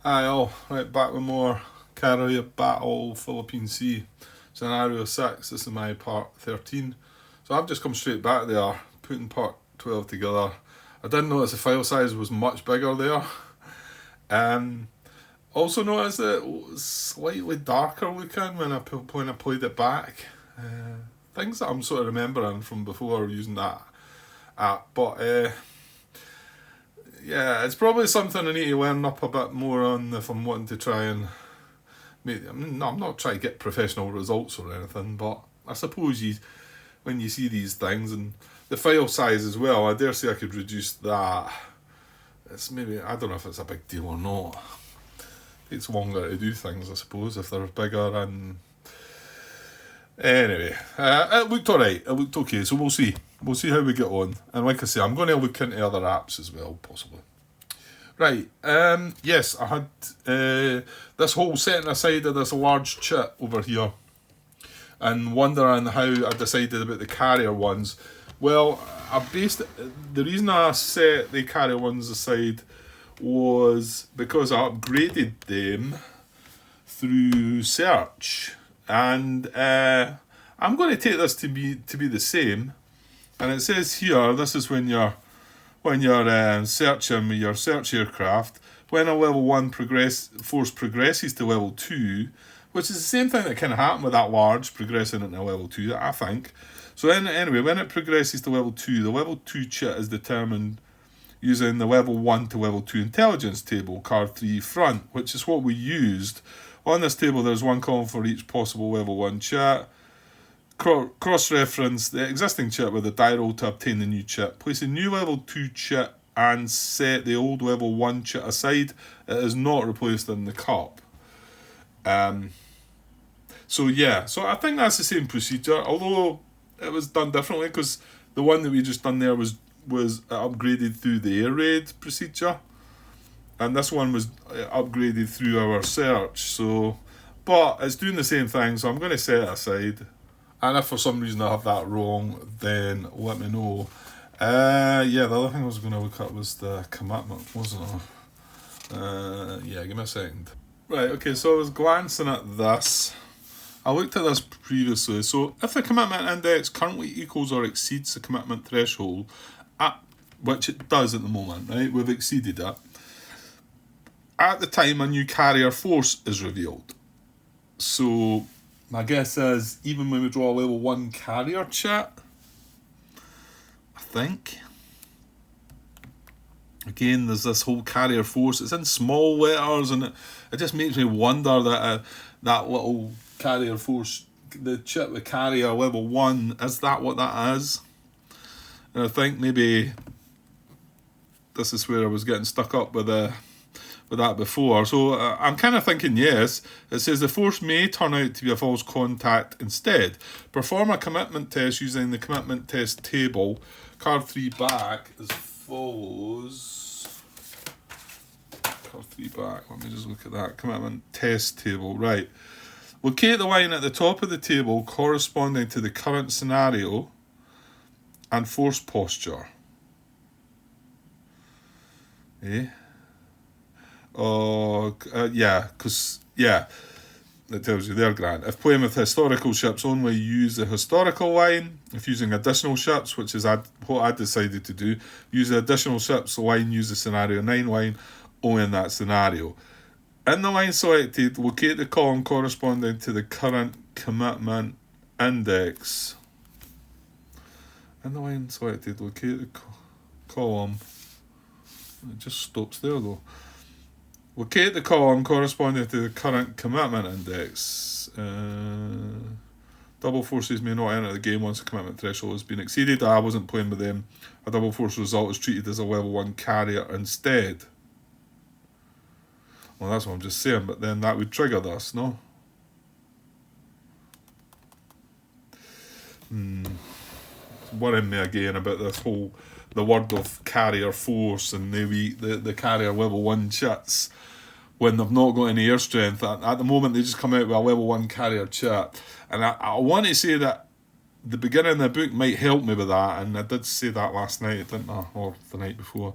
Hi all, right back with more Carrier Battle Philippine Sea. Scenario 6, this is my part 13. So I've just come straight back there, putting part 12 together. I did notice the file size was much bigger there. Um, Also noticed that it was slightly darker looking when I played it back. Things that I'm sort of remembering from before using that app. But yeah, it's probably something I need to learn up a bit more on if I'm wanting to try and I'm not trying to get professional results or anything, but I suppose when you see these things and the file size as well, I dare say I could reduce that. It's maybe, I don't know if it's a big deal or not. It's longer to do things, I suppose, if they're bigger. And anyway, it looked alright. It looked okay. So we'll see. We'll see how we get on. And like I say, I'm going to look into other apps as well, possibly. Right. Yes, I had this whole setting aside of this large chit over here, and wondering how I decided about the carrier ones. Well, the reason I set the carrier ones aside was because I upgraded them through search, and I'm going to take this to be the same. And it says here, this is when you're searching with your search aircraft. When a level 1 force progresses to level 2, which is the same thing that kind of happened with that large progressing into level 2, I think. So anyway, when it progresses to level 2, the level 2 chit is determined using the level 1 to level 2 intelligence table, card 3 front, which is what we used. On this table, there's one column for each possible level 1 chit. Cross-reference the existing chit with a die roll to obtain the new chit. Place a new level 2 chit and set the old level 1 chit aside. It is not replaced in the cup. So I think that's the same procedure, although it was done differently because the one that we just done there was upgraded through the air raid procedure, and this one was upgraded through our search. So, but it's doing the same thing, so I'm going to set it aside. And if for some reason I have that wrong, then let me know. The other thing I was going to look at was the commitment, wasn't it? Give me a second. Right, okay, so I was glancing at this. I looked at this previously. So if the commitment index currently equals or exceeds the commitment threshold, which it does at the moment, right? We've exceeded it. At the time a new carrier force is revealed. So my guess is even when we draw a level 1 carrier chit, I think. Again, there's this whole carrier force. It's in small letters, and it just makes me wonder that that little carrier force, the chit with carrier level 1, is that what that is? And I think maybe this is where I was getting stuck up with that before. So I'm kind of thinking yes. It says the force may turn out to be a false contact instead. Perform a commitment test using the commitment test table. Card 3 back as follows. Card 3 back, let me just look at that. Commitment test table, right. Locate the line at the top of the table corresponding to the current scenario and force posture. It tells you there, Grant. If playing with historical ships, only use the historical line. If using additional ships, which is what I decided to do, use the additional ships line, use the scenario 9 line, only in that scenario. In the line selected, locate the column corresponding to the current commitment index. In the line selected, locate the column. It just stops there though. Locate the column corresponding to the current commitment index. Double forces may not enter the game once the commitment threshold has been exceeded. I wasn't playing with them. A double force result is treated as a level 1 carrier instead. Well, that's what I'm just saying, but then that would trigger this, no? It's worrying me again about this whole, the word of carrier force and the carrier level 1 chits when they've not got any air strength. At the moment, they just come out with a level 1 carrier chit. And I want to say that the beginning of the book might help me with that, and I did say that last night, didn't I? Or the night before.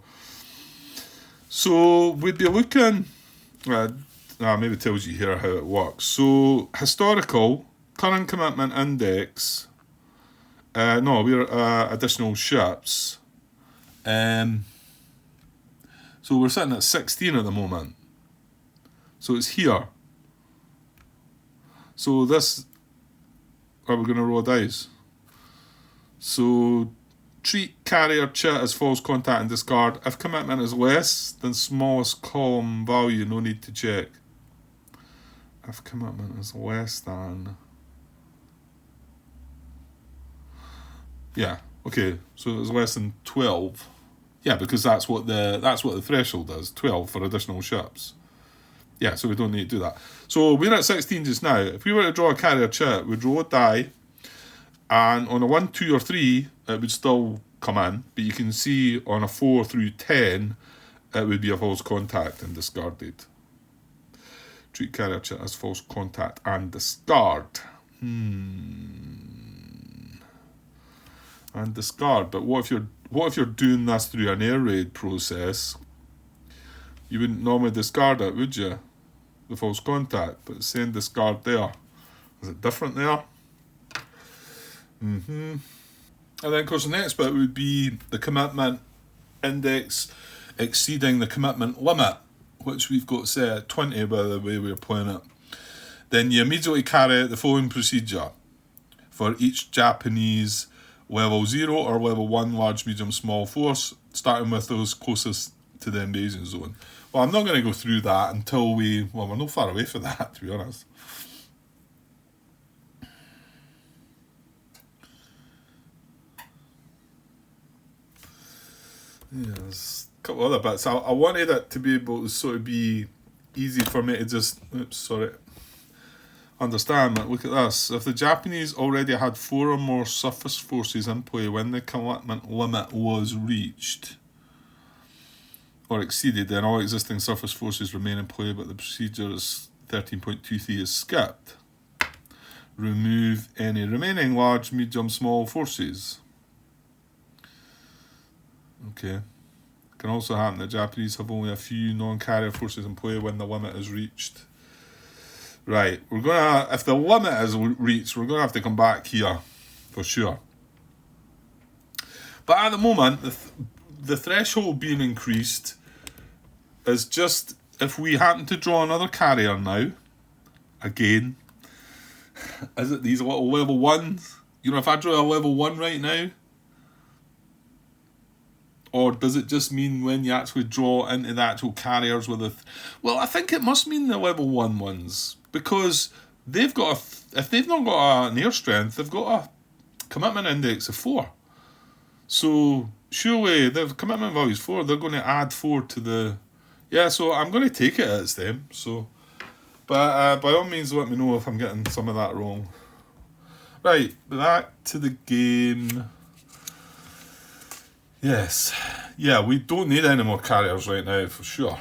So we'd be looking Maybe tells you here how it works. So historical, current commitment index. No, we're additional ships. So we're sitting at 16 at the moment. So it's here. So this, we're going to roll dice. So treat carrier chit as false contact and discard. If commitment is less than smallest column value, no need to check. If commitment is less than... Yeah, okay, so it's less than 12. Yeah, because that's what the threshold is, 12 for additional ships. Yeah, so we don't need to do that. So we're at 16 just now. If we were to draw a carrier chit, we'd roll a die, and on a 1, 2, or 3, it would still come in, but you can see on a 4 through 10, it would be a false contact and discarded. Treat carrier chit as false contact and discard. And discard. But what if you're doing this through an air raid process? You wouldn't normally discard it, would you? The false contact, but it's saying discard there. Is it different there? And then, of course, the next bit would be the commitment index exceeding the commitment limit, which we've got set at 20 by the way we're playing it. Then you immediately carry out the following procedure for each Japanese level 0 or level 1 large, medium, small force, starting with those closest to the invasion zone. Well, I'm not going to go through that until we're not far away from that, to be honest. Yeah, there's a couple other bits. I wanted it to be able to sort of be easy for me to just, understand. But look at this. If the Japanese already had 4 or more surface forces in play when the commitment limit was reached or exceeded, then all existing surface forces remain in play, but the procedure is 13.23 is skipped. Remove any remaining large, medium, small forces. Okay. Can also happen that Japanese have only a few non-carrier forces in play when the limit is reached. Right, if the limit is reached, we're gonna have to come back here for sure. But at the moment, the threshold being increased is just if we happen to draw another carrier now. Again, is it these little level 1s? If I draw a level 1 right now, or does it just mean when you actually draw into the actual carriers with well, I think it must mean the level 1 ones, because they've got if they've not got an air strength, they've got a commitment index of 4. So surely the commitment value is 4. They're going to add 4 to the... Yeah, so I'm going to take it as them. So, but by all means, let me know if I'm getting some of that wrong. Right, back to the game. Yes. Yeah, we don't need any more carriers right now, for sure.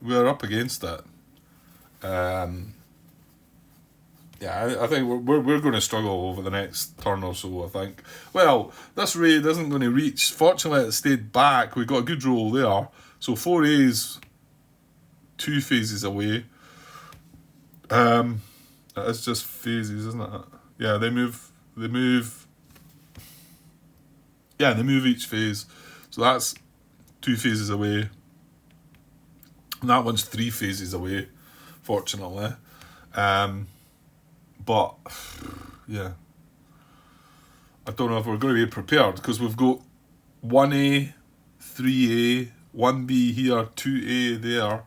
We're up against it. Yeah, I think we're going to struggle over the next turn or so, I think. Well, this raid isn't going to reach. Fortunately, it stayed back. We got a good roll there. So 4A's 2 phases away. It's just phases, isn't it? Yeah, they move. Yeah, they move each phase. So that's 2 phases away. And that one's 3 phases away, fortunately. But, yeah. I don't know if we're going to be prepared, because we've got 1A, 3A, 1B here, 2A there.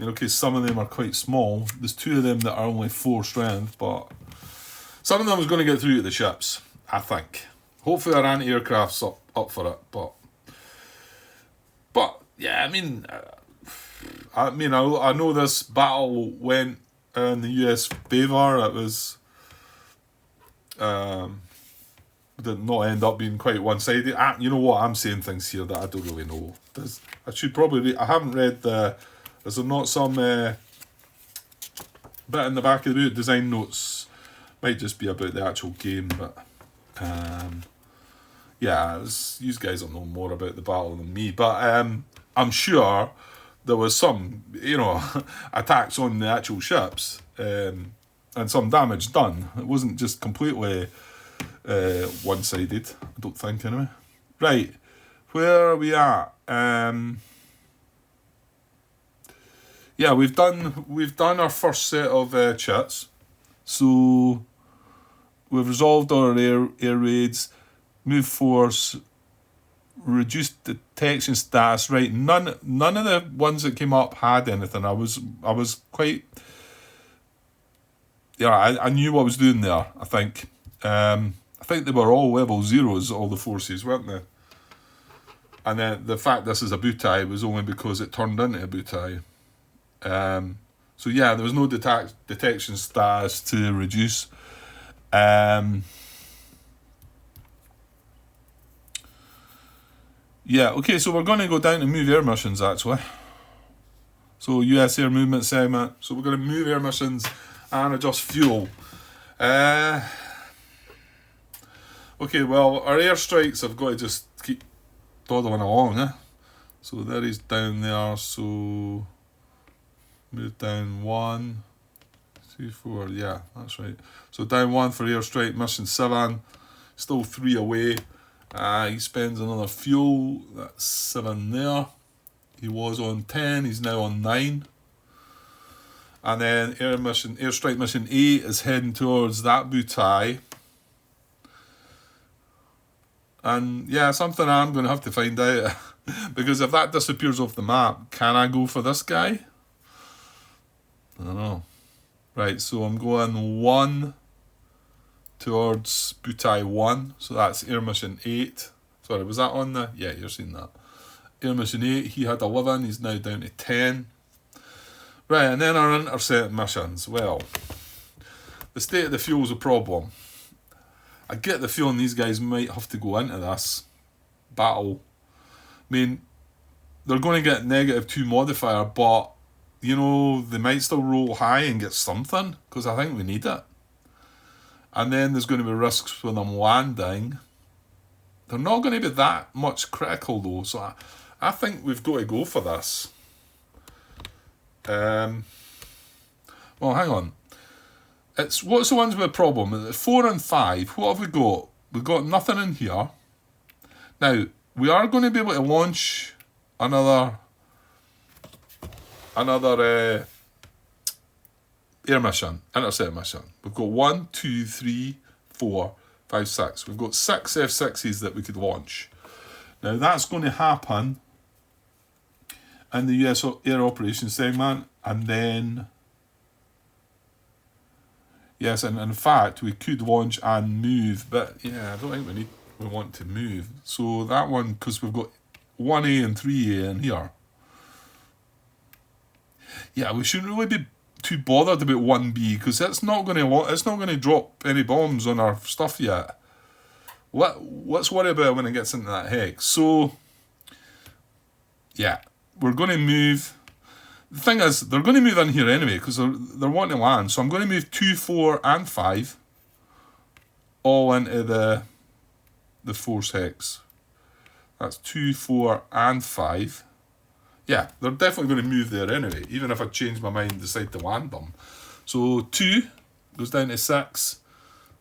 Okay, some of them are quite small. There's 2 of them that are only 4 strength, but some of them is going to get through to the ships, I think. Hopefully our anti-aircraft's up for it, but yeah, I know this battle went in the US favour. It was did not end up being quite one-sided. You know what? I'm saying things here that I don't really know. I haven't read the... Is there not some bit in the back of the boot, design notes? Might just be about the actual game, but yeah, you guys will know more about the battle than me. But I'm sure there was some, attacks on the actual ships, and some damage done. It wasn't just completely one-sided, I don't think, anyway. Right, where are we at? Yeah, we've done our first set of chats. So we've resolved our air raids, move force, reduced detection status. Right, none of the ones that came up had anything. I was quite, I knew what I was doing there. I think they were all level 0s, all the forces, weren't they? And then the fact this is a butai was only because it turned into a butai. So yeah, there was no detection status to reduce. Yeah, okay, so we're going to go down to move air missions, actually. So US air movement segment. So we're going to move air missions and adjust fuel. Okay, well, our airstrikes have got to just keep dawdling along, eh? So there he's down there, so move down 1, 2, 4, yeah, that's right. So down 1 for airstrike, mission 7, still 3 away. He spends another fuel, that's 7 there. He was on 10, he's now on 9. And then airstrike mission 8 is heading towards that butai. And yeah, something I'm going to have to find out. Because if that disappears off the map, can I go for this guy? I don't know. Right, so I'm going 1 towards butai 1. So that's air mission 8. Sorry, was that on the... Yeah, you're seeing that. Air mission 8, he had 11, he's now down to 10. Right, and then our intercept missions. Well, the state of the fuel's a problem. I get the feeling these guys might have to go into this battle. I mean, they're going to get -2 modifier, but, they might still roll high and get something, because I think we need it. And then there's going to be risks when I'm landing. They're not going to be that much critical, though, so I think we've got to go for this. Well, hang on. What's the ones with a problem? 4 and 5. What have we got? We've got nothing in here. Now, we are going to be able to launch another air mission, intercept mission. We've got 1, 2, 3, 4, 5, 6. We've got 6 F6s that we could launch. Now, that's going to happen in the US Air Operations segment, and then... Yes, and in fact, we could launch and move, but yeah, I don't think we want to move. So that one, because we've got 1A and 3A in here. Yeah, we shouldn't really be too bothered about 1B, because it's not going to drop any bombs on our stuff yet. Let's worry about it when it gets into that hex. So, yeah, we're going to move. The thing is, they're going to move in here anyway, because they're wanting to land. So I'm going to move 2, 4, and 5 all into the force hex. That's 2, 4, and 5. Yeah, they're definitely going to move there anyway, even if I change my mind and decide to land them. So 2 goes down to 6.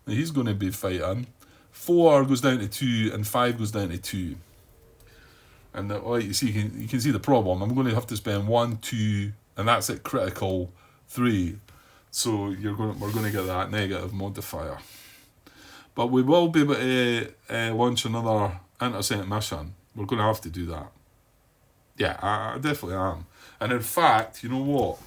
He's going to be fighting. 4 goes down to 2, and 5 goes down to 2. And like you see, you can see the problem. I'm going to have to spend 1, 2, and that's at critical 3. So we're going to get that negative modifier. But we will be able to launch another intercept mission. We're going to have to do that. Yeah, I definitely am. And in fact, you know what?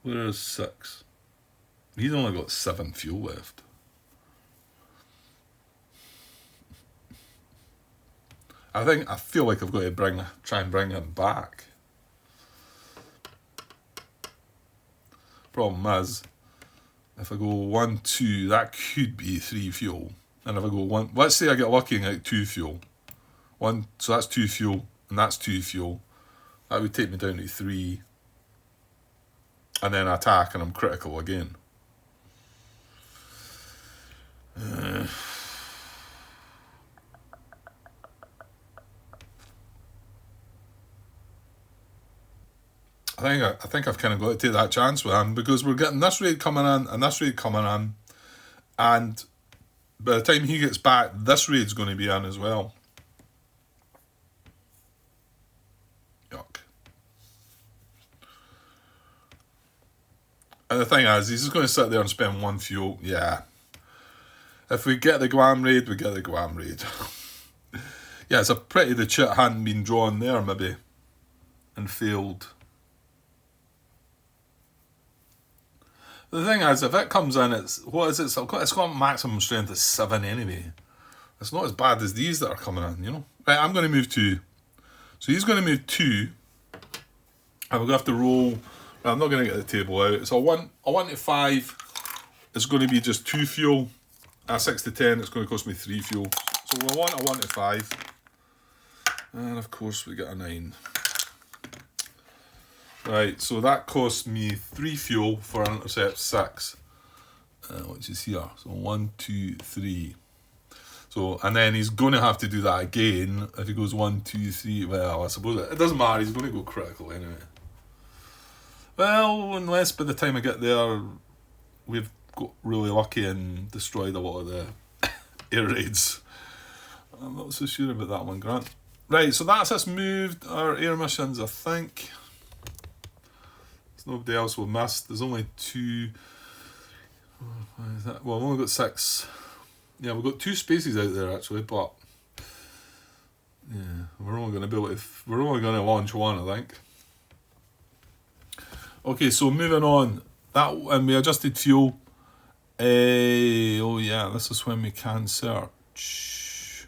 Where is 6? He's only got 7 fuel left. I feel like I've got to try and bring him back. Problem is, if I go 1, 2, that could be 3 fuel. And if I go 1, let's say I get lucky and get 2 fuel. 1, so that's 2 fuel, and that's 2 fuel. That would take me down to 3. And then I attack and I'm critical again. I think I've kind of got to take that chance with him, because we're getting this raid coming in and this raid coming in, and by the time he gets back, this raid's going to be in as well. Yuck. And the thing is, he's just going to sit there and spend 1 fuel. Yeah. If we get the Guam raid, we get the Guam raid. Yeah, it's a pity the chit hadn't been drawn there, maybe, and failed. The thing is, if it comes in, it's got maximum strength at 7 anyway. It's not as bad as these that are coming in, you know. Right, I'm going to move 2. So he's going to move 2. And we're going to have to roll. I'm not going to get the table out. It's a 1 to 5. It's going to be just 2 fuel. At 6 to 10, it's going to cost me 3 fuel. So we want a 1 to 5. And of course we get a 9. Right, so that costs me 3 fuel for an intercept 6. Which is here. So 1, 2, 3. So, and then he's going to have to do that again if he goes 1, 2, 3. Well, I suppose it doesn't matter, he's going to go critical anyway. Well, unless by the time I get there, we've got really lucky and destroyed a lot of the air raids. I'm not so sure about that one, Grant. Right, so that's us moved our air missions, I think. There's nobody else we've missed. There's only 2. Well, I've only got 6. Yeah, we've got 2 spaces out there actually, but yeah, we're only going to launch 1, I think. Okay, so moving on. And we adjusted fuel. Oh yeah, this is when we can search.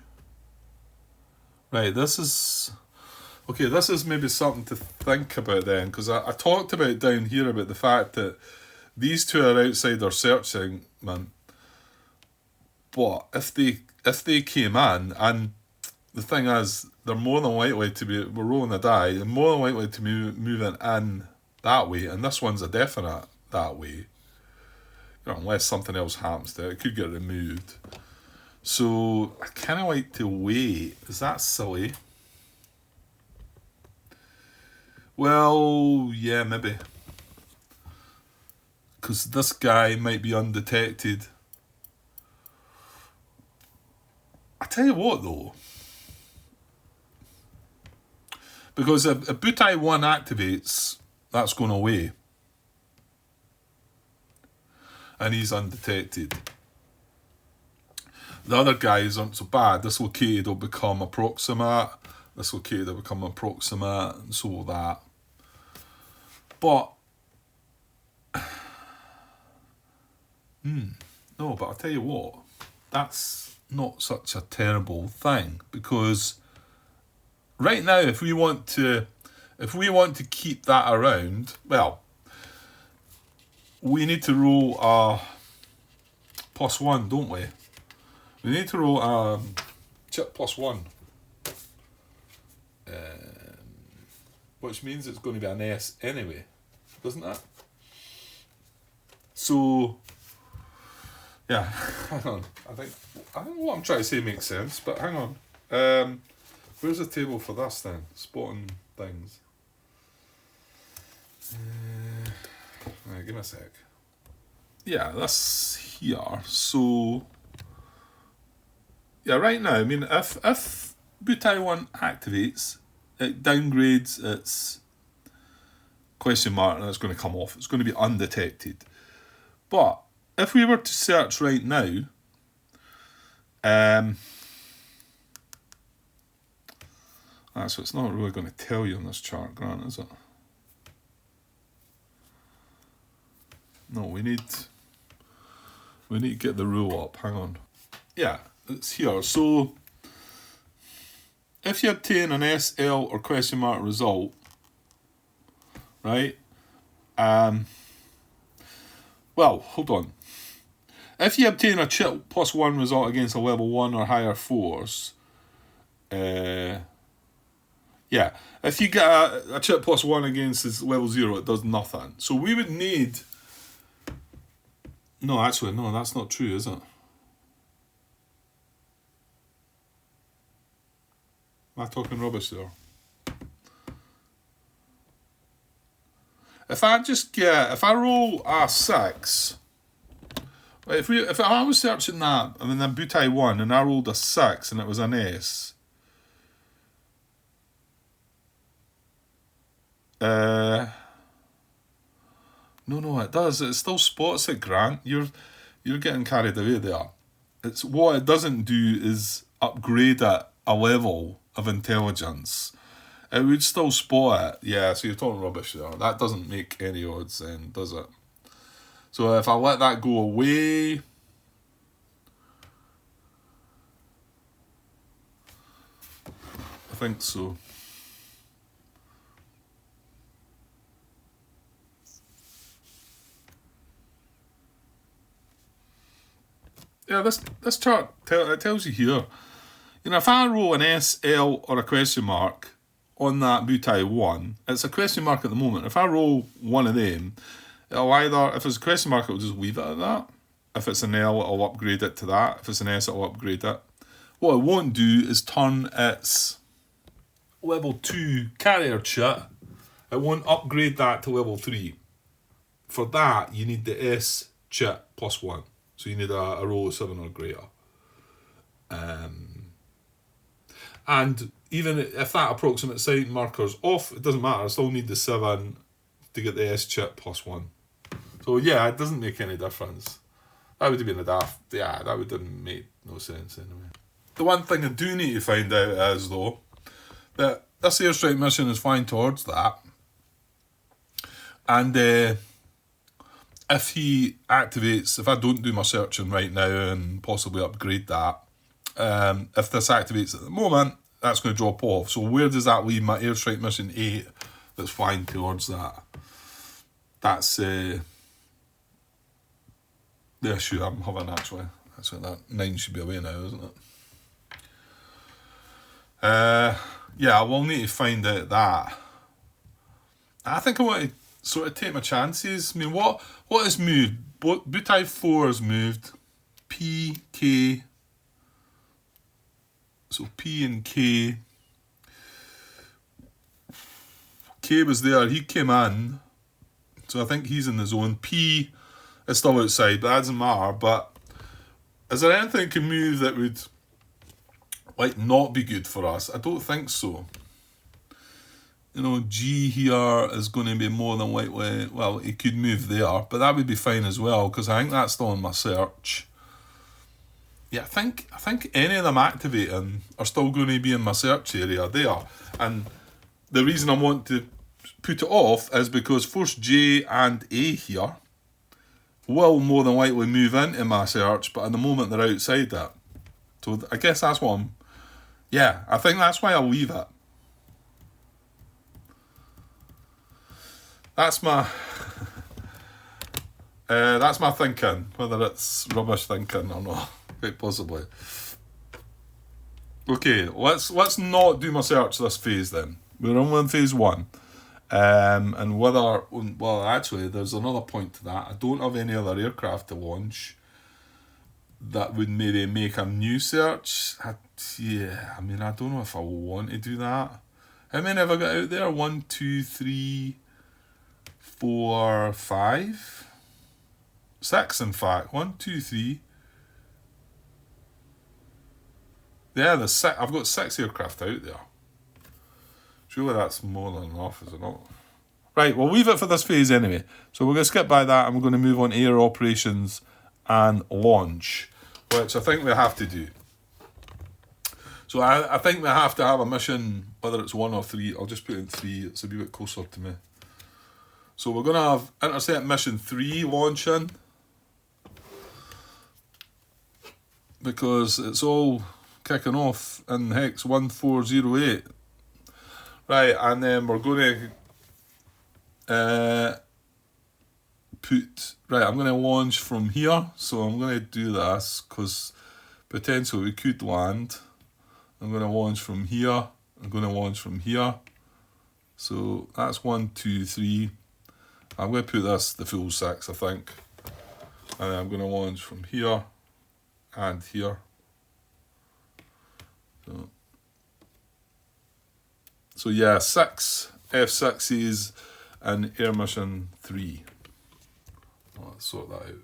Right, this is maybe something to think about then, because I talked about down here about the fact that these 2 are outside our searching, man. But if they came in, and the thing is, they're more than likely to be, we're rolling a die, they're more than likely to be moving in that way, and this one's a definite that way. You know, unless something else happens to it, it could get removed. So I kind of like to wait. Is that silly? Well, yeah, maybe. Because this guy might be undetected. I tell you what, though. Because if Butai 1 activates, that's going away. And he's undetected. The other guys aren't so bad. Dislocated will become approximate. Dislocated will become approximate, and so will that. But no, but I'll tell you what, that's not such a terrible thing, because right now, if we want to keep that around, well, we need to roll a +1, don't we? We need to roll a chip +1. Which means it's going to be an S anyway, doesn't it? So, yeah, hang on. I think what I'm trying to say makes sense, but hang on. Where's the table for this then? Spotting things. Right, give me a sec. Yeah, that's here. So, yeah, right now, I mean, if Butai 1 activates, it downgrades its question mark and it's going to come off. It's going to be undetected. But if we were to search right now, so it's not really going to tell you on this chart, Grant, is it? No, we need to get the rule up. Hang on. Yeah, it's here. So if you obtain an SL or question mark result, right? Well, hold on. If you obtain a chip +1 result against a level 1 or higher force, yeah. If you get a chip +1 against this level 0, it does nothing. So we would need. No, actually, no, that's not true, is it? Am I talking rubbish there? if I roll a 6, if I was searching that, and then Butai 1, and I rolled a 6, and it was an S, no, it does. It still spots it, Grant. You're getting carried away there. It's what it doesn't do is upgrade it a level of intelligence. It would still spot it. Yeah, so you're talking rubbish there. That doesn't make any odds then, does it? So if I let that go away, I think so. Yeah, this chart it tells you here. You know, if I roll an S, L, or a question mark on that Butai 1, it's a question mark at the moment. If I roll one of them, it'll either, if it's a question mark, it'll just leave it at that. If it's an L, it'll upgrade it to that. If it's an S, it'll upgrade it. What it won't do is turn its level 2 carrier chit. It won't upgrade that to level 3. For that, you need the S chit plus 1. So you need a roll of 7 or greater. And even if that approximate sign marker's off, it doesn't matter. I still need the 7 to get the S chip plus 1. So yeah, it doesn't make any difference. That would have been a daft. Yeah, that would have made no sense anyway. The one thing I do need to find out is, though, that this airstrike mission is flying towards that. And if he activates, if I don't do my searching right now and possibly upgrade that, if this activates at the moment, that's going to drop off. So where does that leave my airstrike mission 8 that's flying towards that? That's the issue I'm having, actually. That's what that 9 should be away now, isn't it? Yeah, I will need to find out that. I think I want to sort of take my chances. I mean, what has moved? Butai 4 has moved. P, K. So P and K. K was there. He came in. So I think he's in the zone. P is still outside, but that doesn't matter. But is there anything can move that would not be good for us? I don't think so. You know, G here is going to be more than likely, well, it could move there, but that would be fine as well, because I think that's still in my search. Yeah, I think any of them activating are still going to be in my search area there. And the reason I want to put it off is because Force J and A here will more than likely move into my search, but at the moment they're outside it. So I guess that's what I think that's why I'll leave it. That's my thinking. Whether it's rubbish thinking or not, quite possibly. Okay, let's not do my search this phase then. We're only in phase 1, and actually, there's another point to that. I don't have any other aircraft to launch that would maybe make a new search. I don't know if I want to do that. How many have I got out there? 1, 2, 3. 4, 5, 6 in fact. 1, 2, 3. Yeah, there's 6. I've got 6 aircraft out there. Surely that's more than enough, is it not? Right, we'll leave it for this phase anyway. So we're going to skip by that and we're going to move on to air operations and launch, which I think we have to do. So I think we have to have a mission, whether it's 1 or 3. I'll just put in 3. It's a wee bit closer to me. So we're going to have Intercept Mission 3 launching, because it's all kicking off in Hex 1408. Right, and then we're going to I'm going to launch from here. So I'm going to do this, because potentially we could land. I'm going to launch from here. I'm going to launch from here. So that's 1, 2, 3. I'm going to put this the full 6, I think. And then I'm going to launch from here and here. So yeah, 6 F6s and Air Mission 3. Let's sort that out.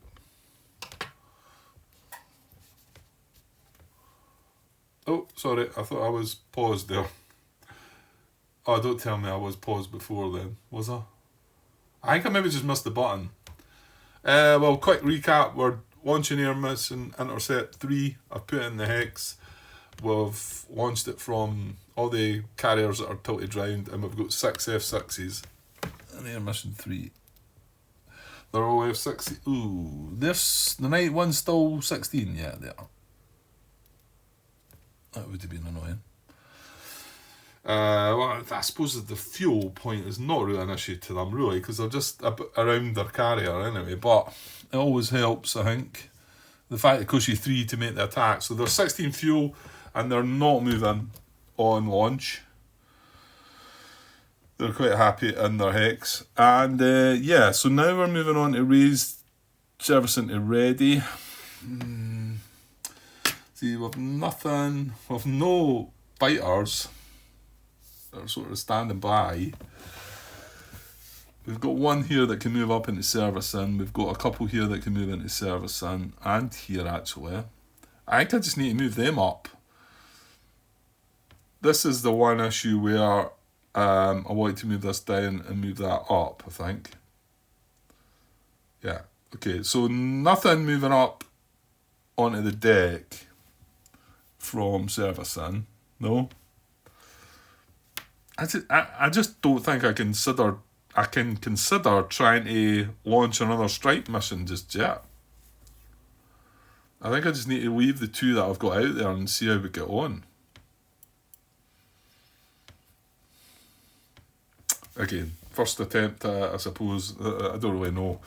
Oh, sorry, I thought I was paused there. Oh, don't tell me I was paused before then, was I? I think I maybe just missed the button. Well, quick recap. We're launching Air Mission Intercept 3. I've put in the hex. We've launched it from all the carriers that are tilted round, and we've got 6 F6s in Air Mission 3. They're all F6. Ooh, this the night one's still 16. Yeah, they are. That would have been annoying. Well, I suppose that the fuel point is not really an issue to them, really, because they're just around their carrier anyway. But it always helps, I think. The fact it costs you 3 to make the attack. So they're 16 fuel, and they're not moving on launch. They're quite happy in their hex. And yeah, so now we're moving on to raise servicing to ready. See, we've nothing, we've no fighters that are sort of standing by. We've got one here that can move up into servicing. We've got a couple here that can move into servicing, and here actually. I think I just need to move them up. This is the one issue where I want to move this down and move that up, I think. Yeah, okay, so nothing moving up onto the deck from servicing, no. I just don't think I can consider trying to launch another strike mission just yet. I think I just need to leave the 2 that I've got out there and see how we get on. Again, first attempt, I suppose. I don't really know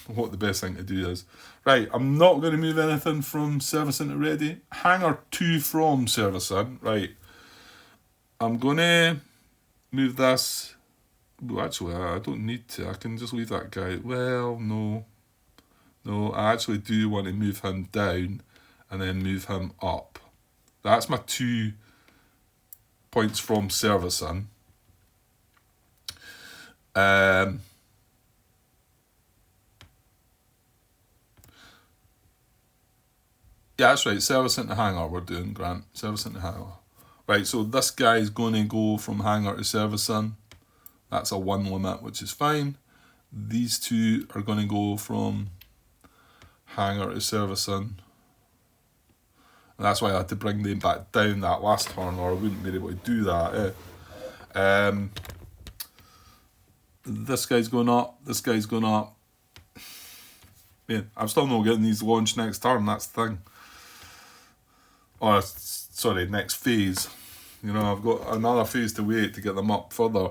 what the best thing to do is. Right, I'm not going to move anything from servicing to ready. Hangar 2 from servicing. Right. I'm going to move this. Well, actually, I don't need to. I can just leave that guy. Well, no. No, I actually do want to move him down and then move him up. That's my 2 points from servicing. Yeah, that's right. Servicing to hangar we're doing, Grant. Servicing to hangar. Right, so this guy is going to go from hangar to servicing. That's a 1 limit, which is fine. These 2 are going to go from hangar to servicing. And that's why I had to bring them back down that last turn, or I wouldn't be able to do that. This guy's going up. This guy's going up. Yeah, I'm still not getting these launched next turn. That's the thing. Or sorry, next phase. You know, I've got another phase to wait to get them up further.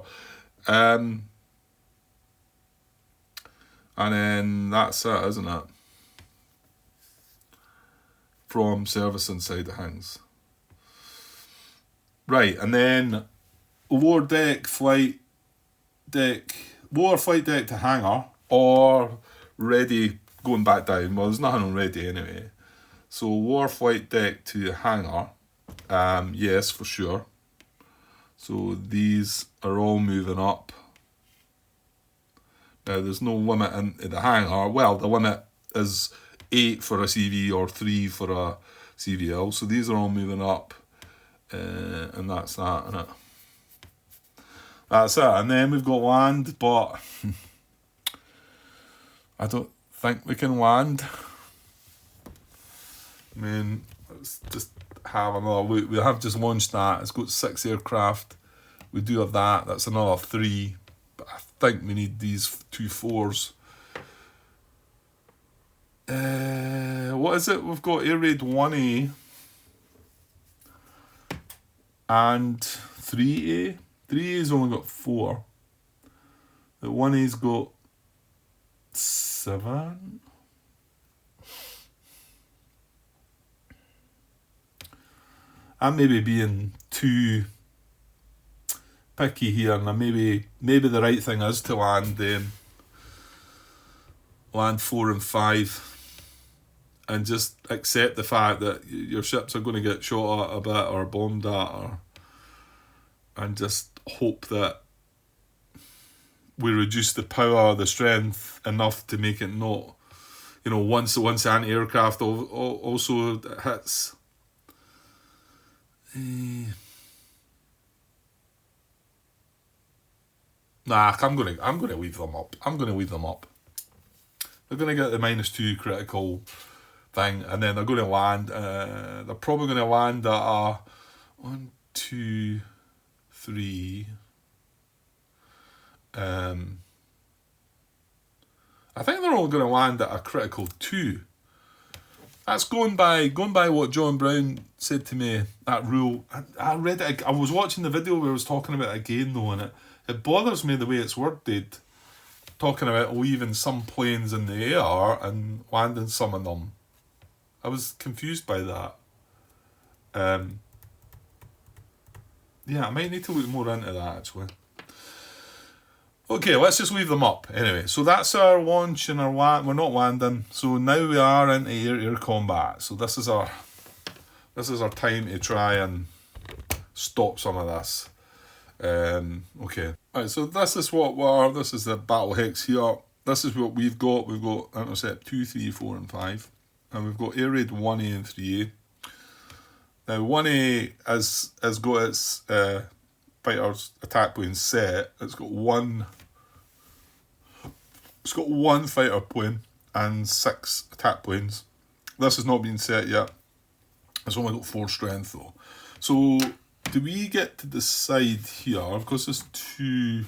And then that's it, isn't it? From servicing side of things. Right, and then lower flight deck to hangar, or ready going back down. Well, there's nothing on ready anyway. So lower flight deck to hangar, yes, for sure. So these are all moving up. Now there's no limit in the hangar. Well, the limit is 8 for a CV or 3 for a CVL. So these are all moving up, and that's that, innit? That's it. And then we've got land, but I don't think we can land. I mean, let's just have another look. We have just launched that. It's got 6 aircraft. We do have that. That's another 3. But I think we need these 2 4s. What is it? We've got Air Raid 1A and 3A. 3A's only got 4. The 1A's got 7. I'm maybe being too picky here, and maybe the right thing is to land 4 and 5, and just accept the fact that your ships are going to get shot at a bit or bombed at, and just hope that we reduce the power, the strength enough to make it not, you know, once the anti-aircraft also hits. Nah, I'm gonna leave them up. They're gonna get the -2 critical thing, and then they're gonna land. They're probably gonna land at a 1, 2, 3. I think they're all going to land at a critical 2. That's going by what John Brown said to me. That rule. I read it. I was watching the video where I was talking about it again though, and it bothers me the way it's worded. Talking about leaving some planes in the air and landing some of them. I was confused by that. Yeah, I might need to look more into that actually. Okay, let's just leave them up. Anyway, so that's our launch and our we're not landing. So now we are into air-to-air combat. So this is our time to try and stop some of this. Okay. Alright, so this is this is the battle hex here. This is what we've got. We've got intercept 2, 3, 4, and 5. And we've got air raid 1A and 3A. Now 1A has got its fighter's attack plane set. It's got one fighter plane and 6 attack planes. This has not been set yet. It's only got 4 strength though. So do we get to decide here? Because there's 2.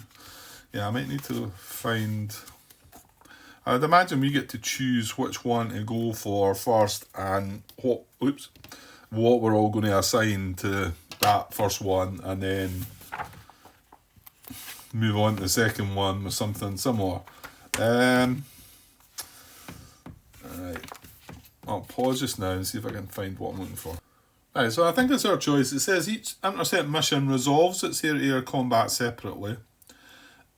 Yeah, I might need to find. I'd imagine we get to choose which one to go for first and what we're all going to assign to that first one, and then move on to the second one with something similar. Alright, I'll pause just now and see if I can find what I'm looking for. Right, so I think it's our choice. It says each intercept mission resolves its air-to-air combat separately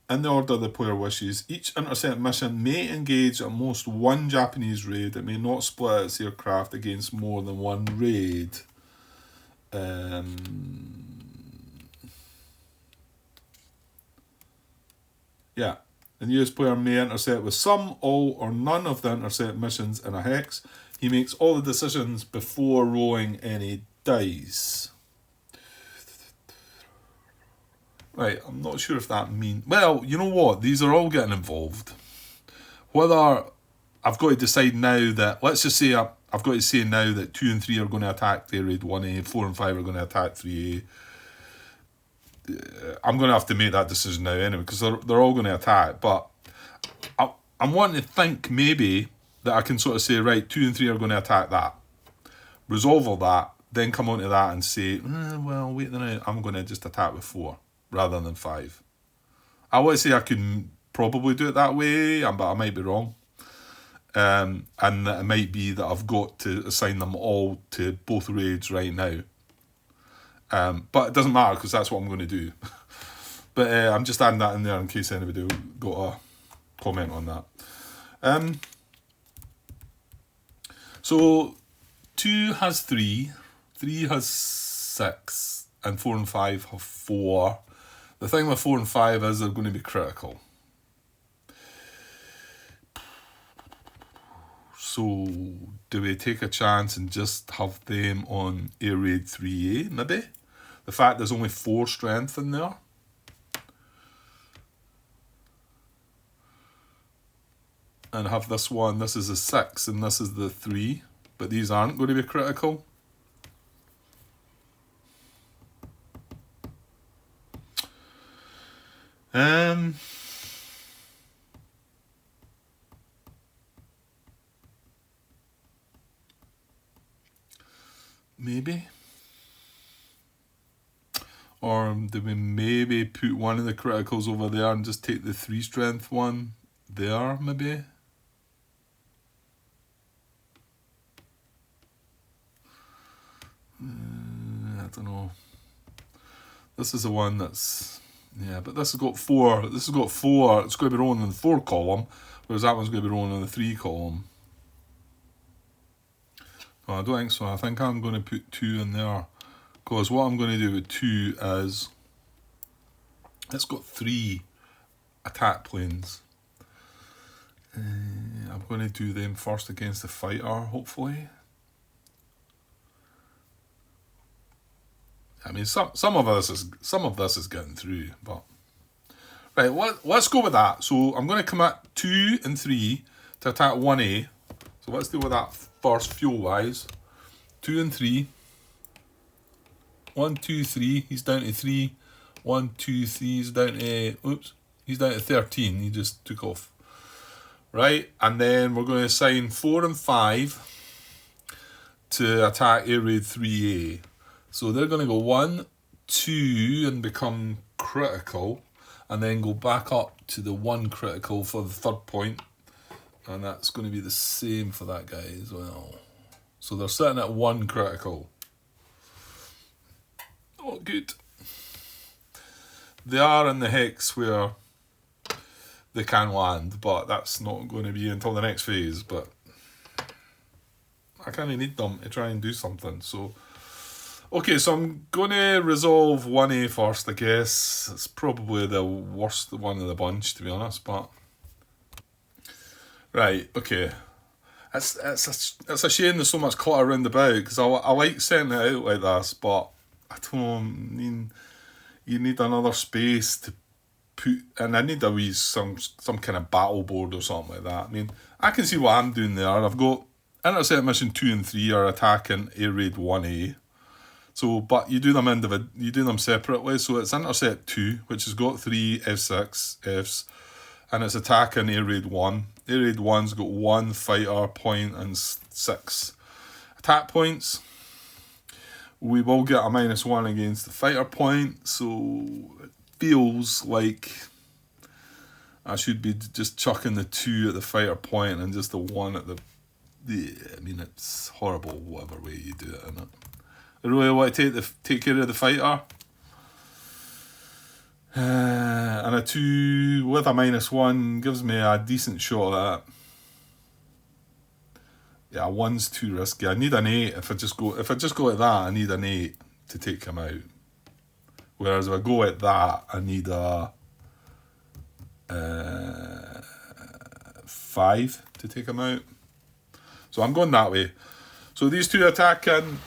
in the order the player wishes. Each intercept mission may engage at most one Japanese raid. It may not split its aircraft against more than one raid. Yeah. The US player may intercept with some, all, or none of the intercept missions in a hex. He makes all the decisions before rolling any dice. Right, I'm not sure if that means... Well, you know what? These are all getting involved. Whether I've got to decide now that... Let's just say I've got to say now that 2 and 3 are going to attack Air Raid 1A, 4 and 5 are going to attack 3A. I'm going to have to make that decision now anyway, because they're all going to attack. But I'm wanting to think maybe that I can sort of say, right, 2 and 3 are going to attack that. Resolve all that, then come on to that and say, well, wait a minute, I'm going to just attack with 4 rather than 5. I would say I could probably do it that way, but I might be wrong. And it might be that I've got to assign them all to both raids right now. But it doesn't matter because that's what I'm going to do. But I'm just adding that in there in case anybody got a comment on that. So 2 has 3, 3 has 6, and 4 and 5 have 4. The thing with 4 and 5 is they're going to be critical. So do we take a chance and just have them on Air Raid 3A, maybe? The fact there's only 4 strength in there. And have this one, this is a 6 and this is the 3. But these aren't going to be critical. Maybe. Or do we maybe put one of the criticals over there and just take the 3 strength one there, maybe? I don't know. This is the one that's... Yeah, but this has got 4. This has got 4. It's going to be rolling in the 4 column, whereas that one's going to be rolling in the 3 column. No, I don't think so. I think I'm going to put 2 in there. Because what I'm going to do with 2 is... It's got 3 attack planes. I'm going to do them first against the fighter, hopefully. I mean, some of this is getting through, but right. Let's go with that. So I'm going to commit 2 and 3 to attack 1A. So let's deal with that first, fuel wise. 2 and 3. 1, 2, 3. He's down to 3. 1, 2, 3. He's down to. Oops. He's down to 13. He just took off. Right, and then we're going to assign 4 and 5 to attack air raid 3A. So they're going to go 1, 2 and become critical, and then go back up to the 1 critical for the third point, and that's going to be the same for that guy as well. So they're sitting at 1 critical. Oh, good. They are in the hex where they can land, but that's not going to be until the next phase. But I kind of need them to try and do something. So, okay, so I'm going to resolve 1A first, I guess. It's probably the worst one of the bunch, to be honest. But right, okay. It's a shame there's so much clutter around about, because I like sending it out like this, but I don't mean you need another space to put, and I need some kind of battle board or something like that. I mean, I can see what I'm doing there. I've got intercept mission 2 and 3 are attacking air raid 1A. So, but you do them separately. So it's intercept 2, which has got 3 F6 Fs, and it's attacking air raid 1. Air raid 1's got 1 fighter point and 6 attack points. We will get a -1 against the fighter point, so it feels like I should be just chucking the 2 at the fighter point and just the 1 at the... Yeah, I mean, it's horrible whatever way you do it, isn't it? I really want to take care of the fighter. And a 2 with a -1 gives me a decent shot at that. Yeah, 1's too risky. I need an 8. If I just go at that, I need an 8 to take him out. Whereas if I go at that, I need a 5 to take him out. So I'm going that way. So these 2 attacking.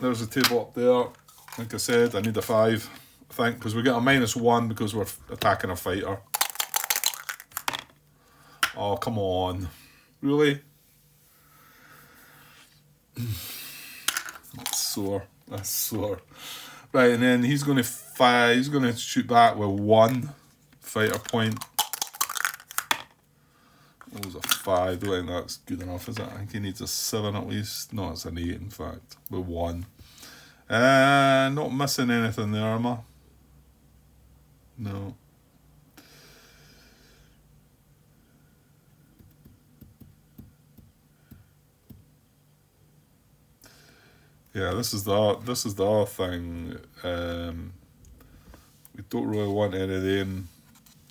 There's a table up there. Like I said, I need a 5, I think, because we get a -1 because we're attacking a fighter. Oh, come on. Really? That's sore. Right, and then he's going to fire. He's going to shoot back with 1 fighter point. That was a 5. I don't think that's good enough, is it? I think he needs a 7 at least. No, it's an 8, in fact, with 1. Not missing anything there, am I? No. Yeah, this is the other thing. We don't really want any of them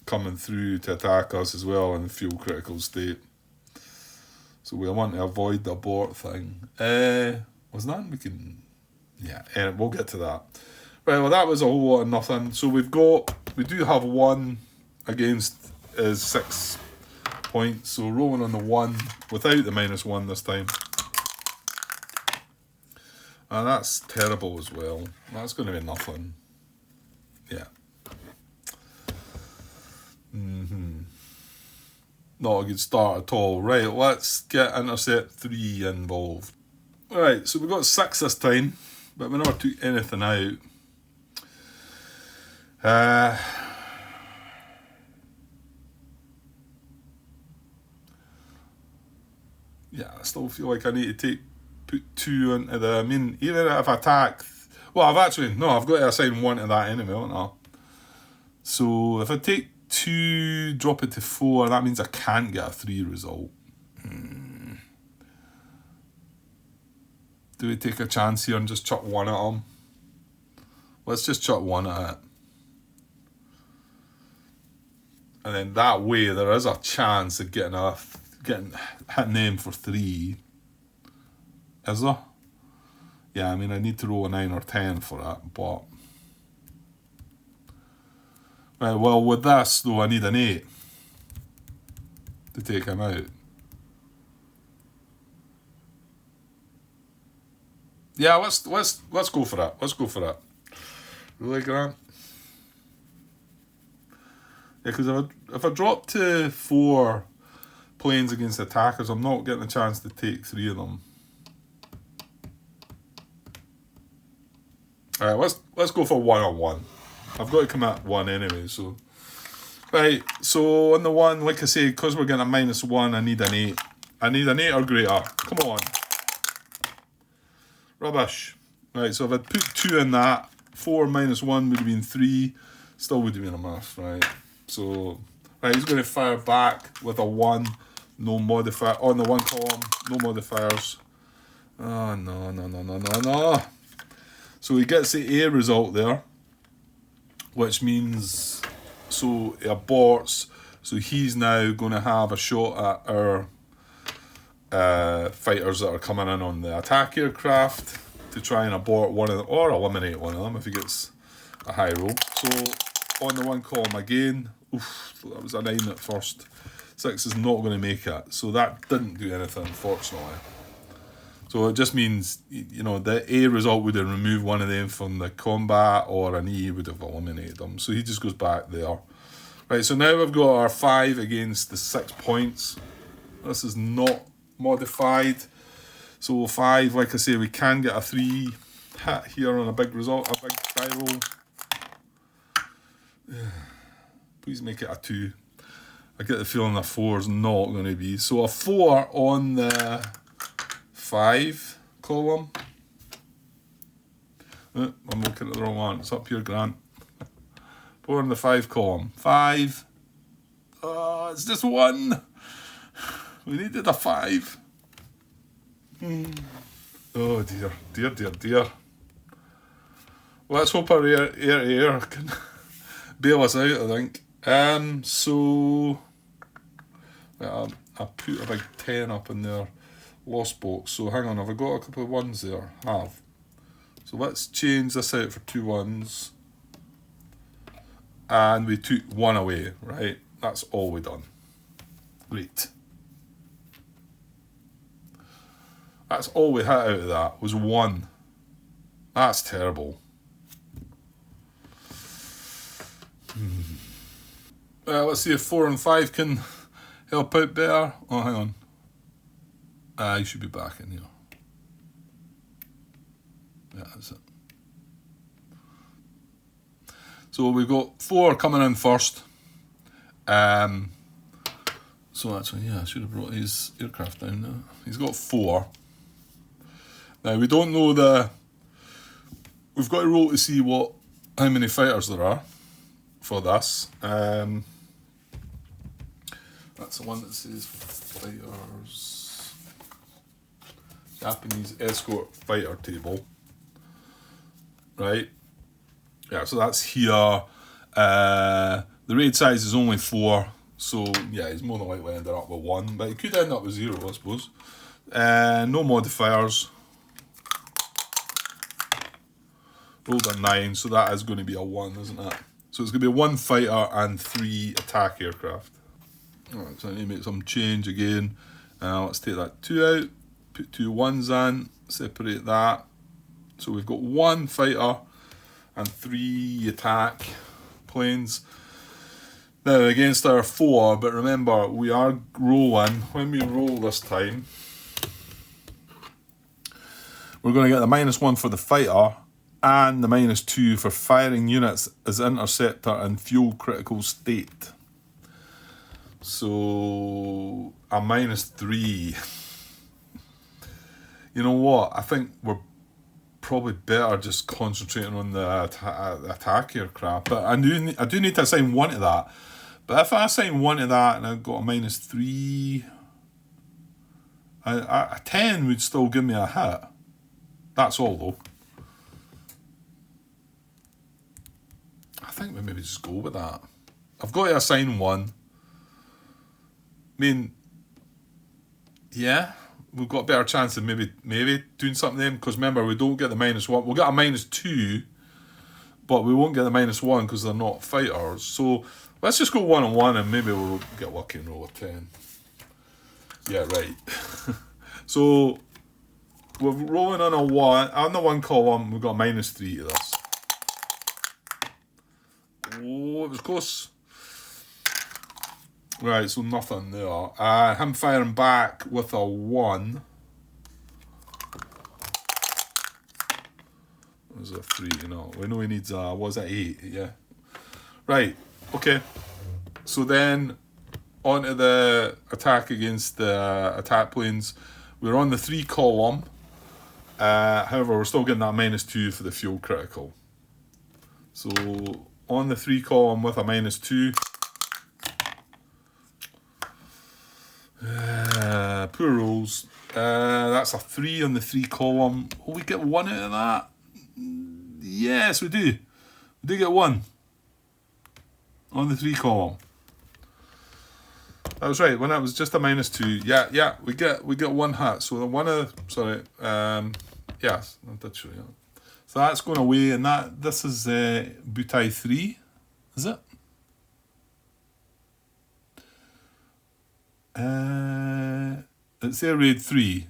coming through to attack us as well in the fuel critical state. So we want to avoid the abort thing. Was that? We can... Yeah, we'll get to that. Right, well, that was a whole lot of nothing. So we do have 1 against 6 points. So rolling on the 1 without the -1 this time. And that's terrible as well. That's going to be nothing. Yeah. Not a good start at all. Right, let's get intercept 3 involved. Right, so we got 6 this time, but we never took anything out. Yeah, I still feel like I need to put 2 into the... I mean, even if I attack... Well, I've got to assign 1 to that anyway, haven't I? So if I take 2, drop it to 4, that means I can't get a 3 result. Do we take a chance here and just chuck 1 at him? Let's just chuck 1 at it. And then that way there is a chance of hitting them for 3. Is there? Yeah, I mean, I need to roll a 9 or 10 for that, but Right, well, with this, though, I need an 8 to take him out. Yeah, let's go for it. Let's go for it. Really, Grant? Yeah, because if I drop to 4 planes against attackers, I'm not getting a chance to take 3 of them. Alright, let's go for 1-on-1. I've got to come at 1 anyway, so. Right, so on the 1, like I say, because we're getting a -1, I need an 8. I need an 8 or greater. Come on. Rubbish. Right, so if I'd put 2 in that, 4 minus 1 would have been 3. Still would have been a miss, right? So, right, he's going to fire back with a 1. No modifier. On the 1 column, no modifiers. Oh, no. So he gets the A result there, which means, so he aborts. So he's now going to have a shot at our fighters that are coming in on the attack aircraft to try and abort one of them, or eliminate one of them if he gets a high roll. So on the 1 column again, that was a 9 at first. 6 is not going to make it, so that didn't do anything, unfortunately. So it just means, you know, the A result would have removed one of them from the combat, or an E would have eliminated them. So he just goes back there. Right, so now we've got our 5 against the 6 points. This is not modified. So 5, like I say, we can get a 3 hit here on a big result, a big die roll. Please make it a 2. I get the feeling a 4 is not going to be. So a 4 on the 5 column. Oh, I'm looking at the wrong one. It's up here, Grant. 4 on the 5 column. 5. Oh, it's just 1. We needed a 5. Oh dear. Let's hope our air can bail us out, I think. So I put a big 10 up in their lost box. So hang on, have I got a couple of 1s there? Have. So let's change this out for 2 1s. And we took 1 away, right? That's all we done. Great. That's all we had out of that, was 1. That's terrible. Let's see if 4 and 5 can help out better. Oh, hang on. You should be back in here. Yeah, that's it. So we've got 4 coming in first. So actually, yeah, I should have brought his aircraft down now. He's got 4. Now, we don't know we've got to roll to see how many fighters there are for this. That's the one that says fighters. Japanese escort fighter table. Right? Yeah, so that's here. The raid size is only 4. So, yeah, he's more than likely ended up with 1. But he could end up with 0, I suppose. No modifiers. Rolled a 9, so that is going to be a 1, isn't it? So it's going to be 1 fighter and 3 attack aircraft. Alright, so I need to make some change again. Let's take that 2 out, put 2 1s in, separate that. So we've got 1 fighter and 3 attack planes. Now against our 4, but remember, we are rolling. When we roll this time, we're going to get the -1 for the fighter, and the -2 for firing units as interceptor and fuel critical state. So a -3. You know what? I think we're probably better just concentrating on the attack aircraft. But I do need to assign 1 to that. But if I assign 1 to that and I've got a -3, a 10 would still give me a hit. That's all though. I think we maybe just go with that. I've got to assign 1. I mean, yeah, we've got a better chance of maybe doing something then, because remember, we don't get the -1. We'll get a -2, but we won't get the -1 because they're not fighters. So let's just go 1 on 1 and maybe we'll get lucky and roll a 10. Yeah, right. So we're rolling on a 1. On the 1 column, we've got -3 to this. Oh, it was close. Right, so nothing there. Him firing back with a 1. There's a 3, you know. We know he needs a, what was that, 8? Yeah. Right, okay. So then, onto the attack against the attack planes. We're on the 3 column. However, we're still getting that -2 for the fuel critical. So, on the 3 column with a -2. Poor rolls. That's a 3 on the 3 column. Will we get 1 out of that? Yes, we do. We do get 1 on the 3 column. That was right. When it was just a -2. Yeah. We get 1 hit. So the one of yes, I did show you. So that's going away, and this is Butai 3, is it? It's air raid 3.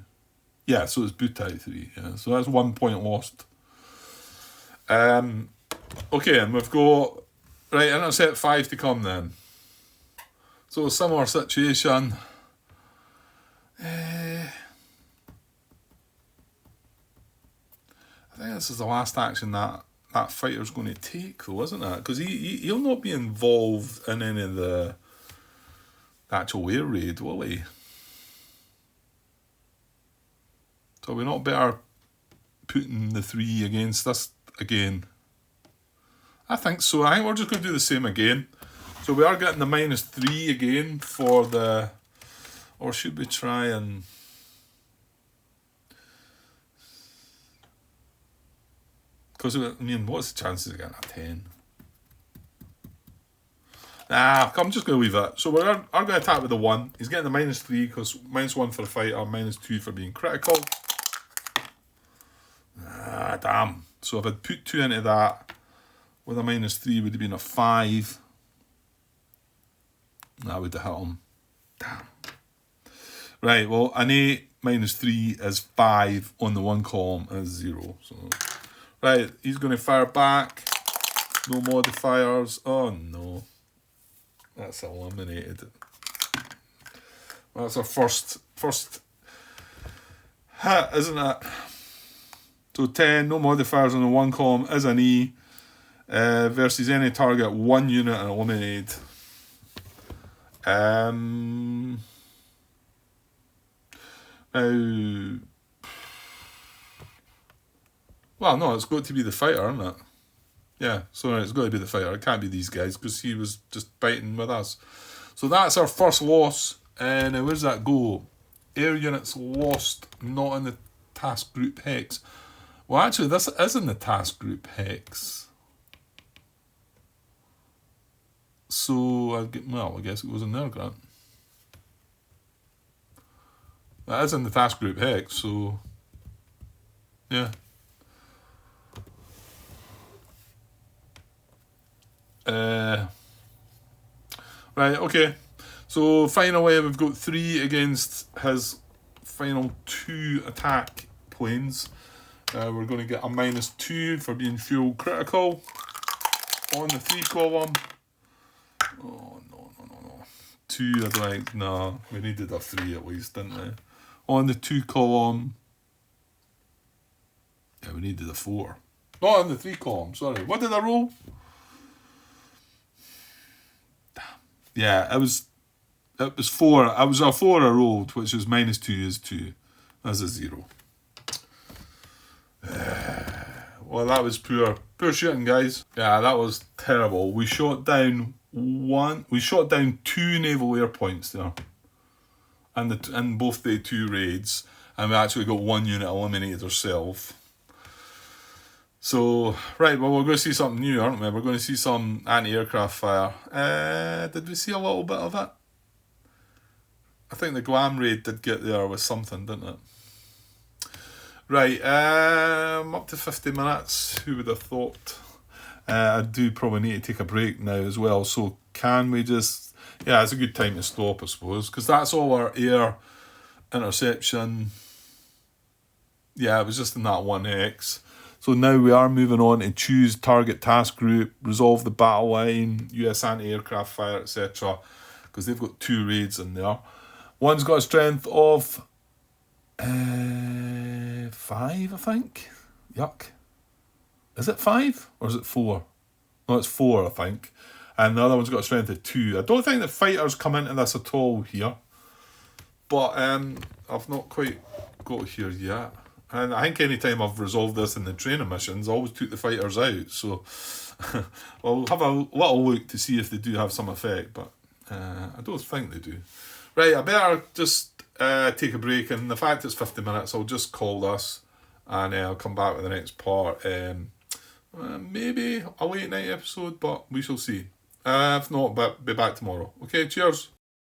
Yeah, so it's Butai 3. Yeah, so that's 1 point lost. Okay, and we've got intercept 5 to come then. So a similar situation. I think this is the last action that fighter's going to take, though, isn't it? Because he'll not be involved in any of the actual air raid, will he? So we're not better putting the 3 against this again. I think so. I think we're just going to do the same again. So we are getting the -3 again for the... Or should we try and... Because, I mean, what's the chances of getting a 10? Nah, I'm just going to leave it. So we're going to attack with the 1. He's getting the -3 because -1 for the fighter, -2 for being critical. Ah, damn. So if I'd put 2 into that, with a -3 would have been a 5. That would have hit him. Damn. Right, well, an 8 -3 is 5 on the 1 column is 0. So, right, he's going to fire back. No modifiers. Oh, no. That's eliminated. That's our first hit, isn't it? So 10, no modifiers on the 1 column is an E. Versus any target, 1 unit and eliminated. Now, well, no, it's got to be the fighter, isn't it? Yeah, so it's got to be the fighter. It can't be these guys because he was just biting with us. So that's our first loss. And where does that go? Air units lost, not in the task group hex. Well, actually, this is in the task group hex. So, I guess it goes in there, Grant. That is in the task group hex, so... Yeah. Right, okay. So, finally, we've got 3 against his final 2 attack planes. We're going to get a -2 for being fuel critical on the 3 column. Oh, no. 2, I'd like, no, we needed a 3 at least, didn't we? On the 2 column, yeah, we needed a 4. Not on the 3 column, sorry. What did I roll? Yeah, it was 4. It was a 4 I rolled, which is -2 is 2. That's a 0. Well, that was poor shooting, guys. Yeah, that was terrible. We shot down 2 naval air points there, in both the 2 raids, and we actually got 1 unit eliminated ourselves. So, right, well, we're going to see something new, aren't we? We're going to see some anti-aircraft fire. Did we see a little bit of it? I think the Guam raid did get there with something, didn't it? Right, up to 50 minutes. Who would have thought? I do probably need to take a break now as well. So can we just... Yeah, it's a good time to stop, I suppose, because that's all our air interception. Yeah, it was just in that 1x. So now we are moving on to choose target task group, resolve the battle line, US anti-aircraft fire, etc. Because they've got 2 raids in there. One's got a strength of 5, I think. Yuck. Is it 5 or is it 4? No, it's 4, I think. And the other one's got a strength of 2. I don't think the fighters come into this at all here. But I've not quite got here yet. And I think any time I've resolved this in the training missions, I always took the fighters out. So I'll have a little look to see if they do have some effect. But I don't think they do. Right, I better just take a break. And the fact it's 50 minutes, I'll just call this. And I'll come back with the next part. Maybe a late night episode, but we shall see. If not, but be back tomorrow. Okay, cheers.